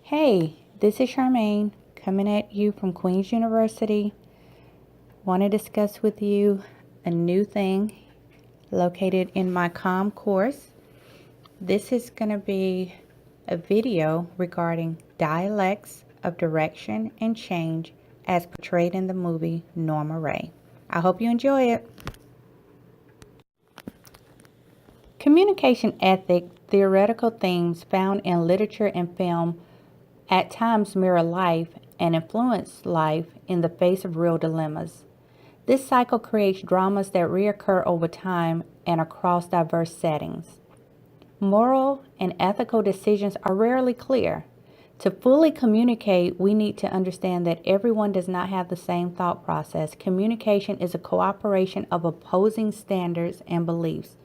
Hey, this is Charmaine coming at you from Queen's University. Want to discuss with you a new thing located in my COM course. This is going to be a video regarding dialects of direction and change as portrayed in the movie Norma Rae. I hope you enjoy it. Communication ethic, theoretical themes found in literature and film at times mirror life and influence life in the face of real dilemmas. This cycle creates dramas that reoccur over time and across diverse settings. Moral and ethical decisions are rarely clear. To fully communicate, we need to understand that everyone does not have the same thought process. Communication is a cooperation of opposing standards and beliefs.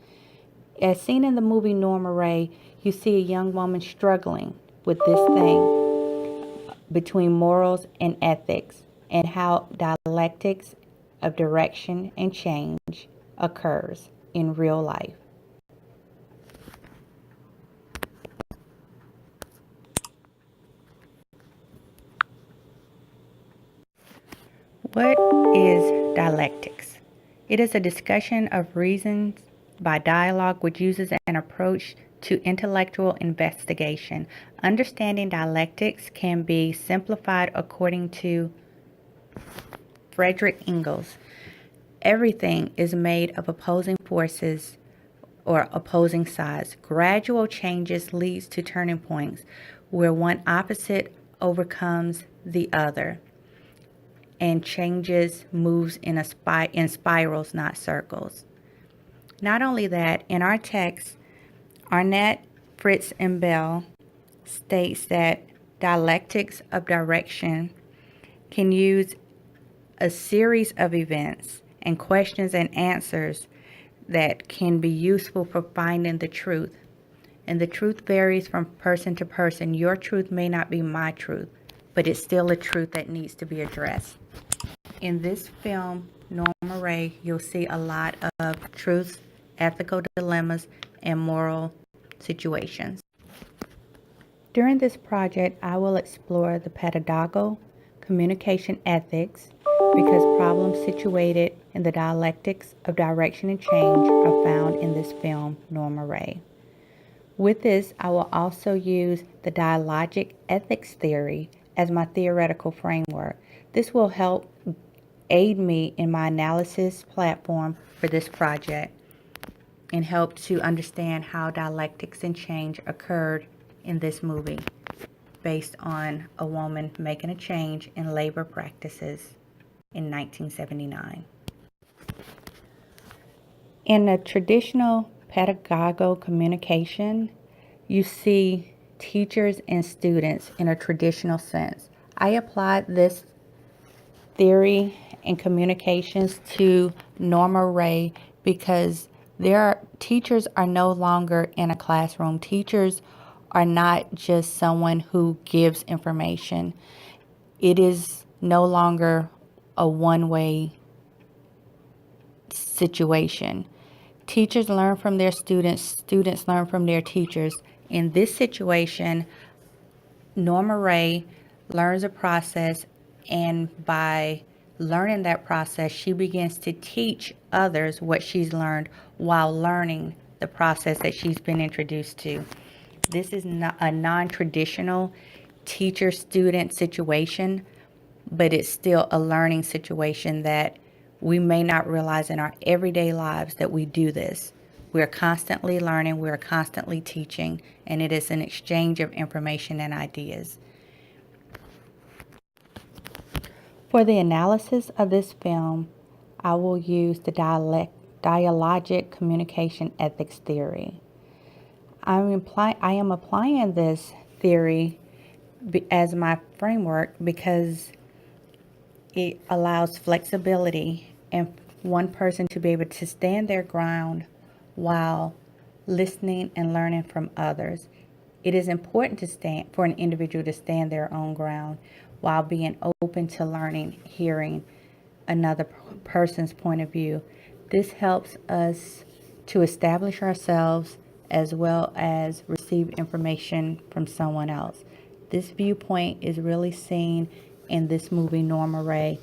As seen in the movie Norma Rae, you see a young woman struggling with this thing between morals and ethics, and how dialectics of direction and change occurs in real life. What is dialectics? It is a discussion of reasons by dialogue which uses an approach to intellectual investigation. Understanding dialectics can be simplified according to Frederick Engels. Everything is made of opposing forces or opposing sides. Gradual changes leads to turning points where one opposite overcomes the other, and changes moves in spirals, not circles. Not only that, in our text, Arnett, Fritz, and Bell states that dialectics of direction can use a series of events and questions and answers that can be useful for finding the truth. And the truth varies from person to person. Your truth may not be my truth, but it's still a truth that needs to be addressed. In this film, Norma Rae, you'll see a lot of truths, ethical dilemmas, and moral situations. During this project, I will explore the pedagogical communication ethics because problems situated in the dialectics of direction and change are found in this film, Norma Rae. With this, I will also use the dialogic ethics theory as my theoretical framework. This will help aid me in my analysis platform for this project and help to understand how dialectics and change occurred in this movie based on a woman making a change in labor practices in 1979. In a traditional pedagogical communication, you see teachers and students in a traditional sense. I applied this theory and communications to Norma Rae because teachers are no longer in a classroom. Teachers are not just someone who gives information. It is no longer a one-way situation. Teachers learn from their students, students learn from their teachers. In this situation, Norma Rae learns a process, and by learning that process, she begins to teach others what she's learned while learning the process that she's been introduced to. This is not a non-traditional teacher-student situation, but it's still a learning situation that we may not realize in our everyday lives that we do this. We're constantly learning, we're constantly teaching, and it is an exchange of information and ideas. For the analysis of this film, I will use the dialogic communication ethics theory. I am applying this theory as my framework because it allows flexibility and one person to be able to stand their ground while listening and learning from others. It is important for an individual to stand their own ground while being open to learning, hearing another person's point of view. This helps us to establish ourselves as well as receive information from someone else. This viewpoint is really seen in this movie, Norma Rae,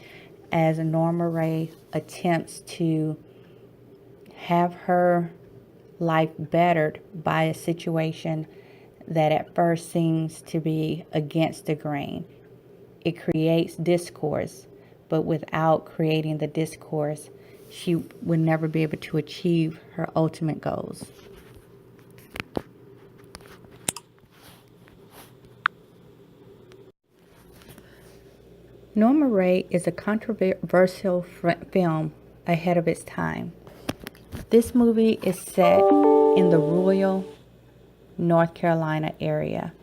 as Norma Rae attempts to have her life bettered by a situation that at first seems to be against the grain. It creates discourse, but without creating the discourse, she would never be able to achieve her ultimate goals. Norma Rae is a controversial film ahead of its time. This movie is set in the rural North Carolina area.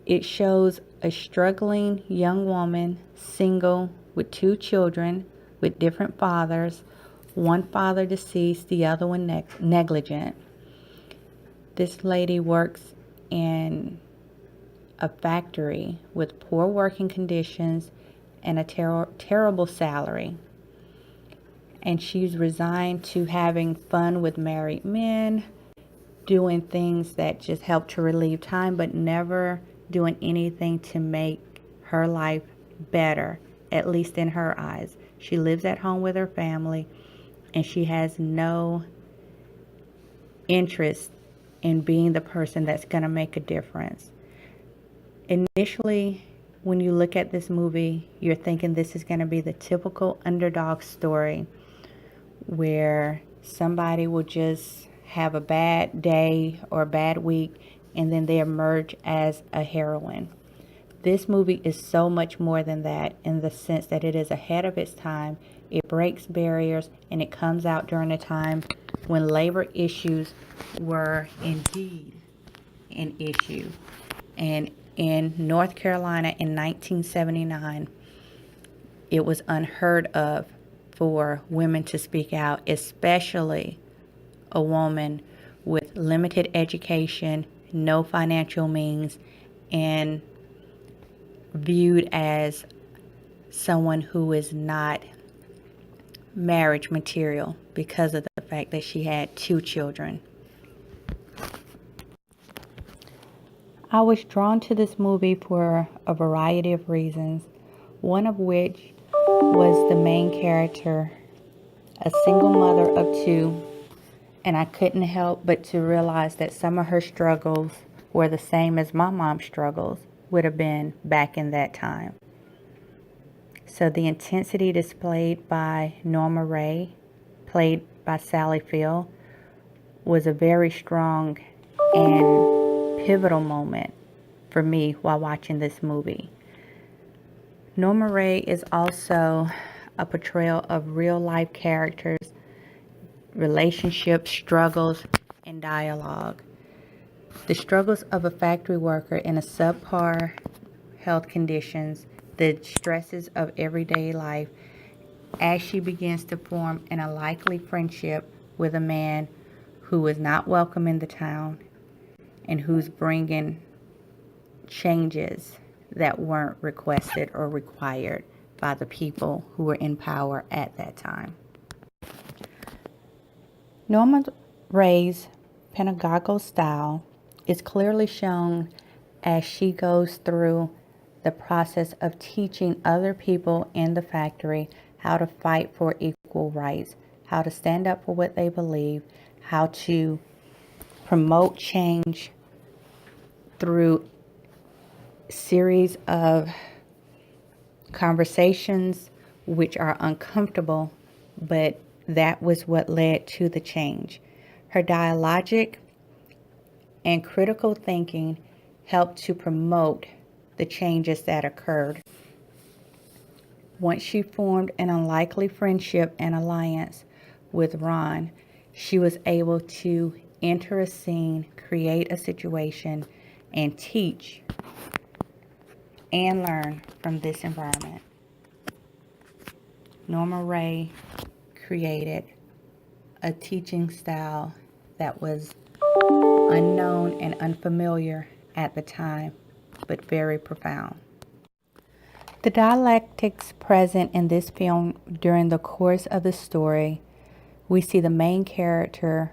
It shows a struggling young woman, single, with 2 children, with different fathers, one father deceased, the other one negligent. This lady works in a factory with poor working conditions and a terrible salary. And she's resigned to having fun with married men, doing things that just help to relieve time, but never doing anything to make her life better, at least in her eyes. She lives at home with her family, and she has no interest in being the person that's going to make a difference. Initially, when you look at this movie, you're thinking this is going to be the typical underdog story where somebody will just have a bad day or a bad week and then they emerge as a heroine. This movie is so much more than that, in the sense that it is ahead of its time. It breaks barriers, and it comes out during a time when labor issues were indeed an issue. And in North Carolina in 1979, it was unheard of for women to speak out, especially a woman with limited education, no financial means, and viewed as someone who is not marriage material because of the fact that she had 2 children. I was drawn to this movie for a variety of reasons, one of which was the main character, a single mother of 2, and I couldn't help but to realize that some of her struggles were the same as my mom's struggles would have been back in that time. So the intensity displayed by Norma Rae, played by Sally Field, was a very strong and pivotal moment for me while watching this movie. Norma Rae is also a portrayal of real life characters, relationships, struggles, and dialogue. The struggles of a factory worker in a subpar health conditions, the stresses of everyday life, as she begins to form an unlikely friendship with a man who is not welcome in the town and who's bringing changes that weren't requested or required by the people who were in power at that time. Norma Rae's pedagogical style is clearly shown as she goes through the process of teaching other people in the factory how to fight for equal rights, how to stand up for what they believe, how to promote change through series of conversations which are uncomfortable, but that was what led to the change. Her dialogic and critical thinking helped to promote the changes that occurred. Once she formed an unlikely friendship and alliance with Ron, she was able to enter a scene, create a situation, and teach and learn from this environment. Norma Rae created a teaching style that was unknown and unfamiliar at the time, but very profound. The dialectics present in this film during the course of the story, we see the main character's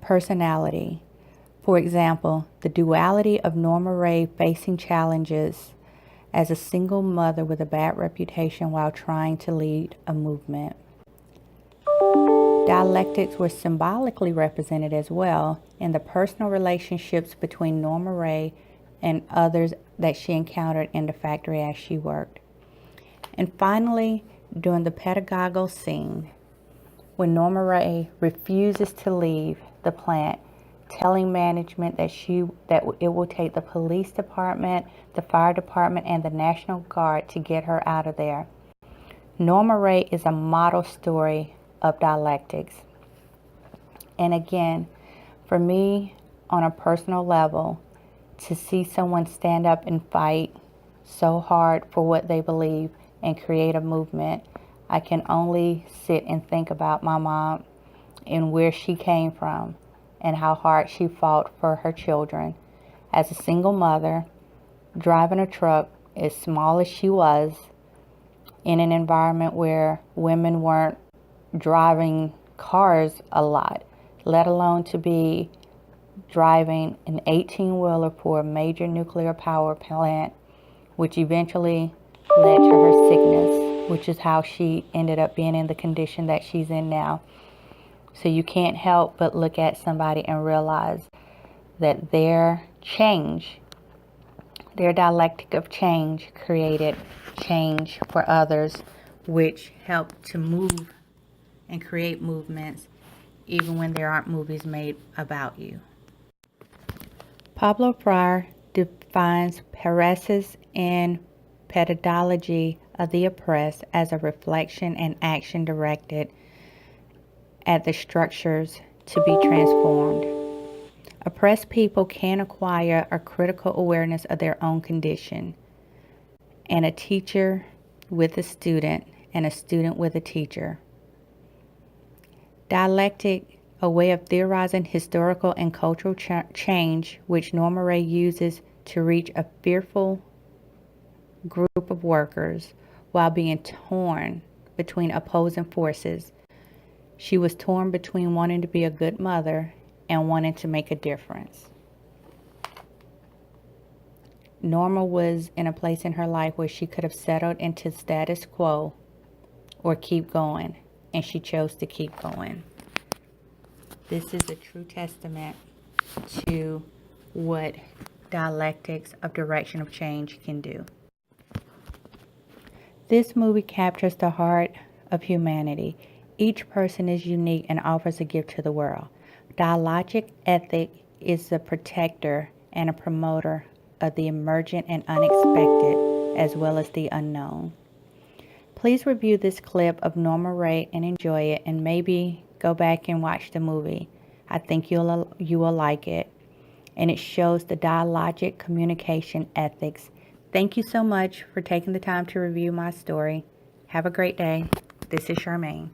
personality For example, the duality of Norma Rae facing challenges as a single mother with a bad reputation while trying to lead a movement. Dialectics were symbolically represented as well in the personal relationships between Norma Rae and others that she encountered in the factory as she worked. And finally, during the pedagogical scene, when Norma Rae refuses to leave the plant, telling management that it will take the police department, the fire department, and the National Guard to get her out of there. Norma Rae is a model story of dialectics. And again, for me, on a personal level, to see someone stand up and fight so hard for what they believe and create a movement, I can only sit and think about my mom and where she came from and how hard she fought for her children. As a single mother, driving a truck as small as she was, in an environment where women weren't driving cars a lot, let alone to be driving an 18-wheeler for a major nuclear power plant, which eventually led to her sickness, which is how she ended up being in the condition that she's in now. So you can't help but look at somebody and realize that their change, their dialectic of change, created change for others, which helped to move and create movements even when there aren't movies made about you. Pablo Freire defines paresis and pedagogy of the oppressed as a reflection and action directed at the structures to be transformed. Oppressed people can acquire a critical awareness of their own condition, and a teacher with a student, and a student with a teacher. Dialectic, a way of theorizing historical and cultural change, which Norma Rae uses to reach a fearful group of workers while being torn between opposing forces. She was torn between wanting to be a good mother and wanting to make a difference. Norma was in a place in her life where she could have settled into status quo or keep going, and she chose to keep going. This is a true testament to what dialectics of direction of change can do. This movie captures the heart of humanity. Each person is unique and offers a gift to the world. Dialogic ethic is the protector and a promoter of the emergent and unexpected, as well as the unknown. Please review this clip of Norma Rae and enjoy it, and maybe go back and watch the movie. I think you will like it. And it shows the dialogic communication ethics. Thank you so much for taking the time to review my story. Have a great day. This is Charmaine.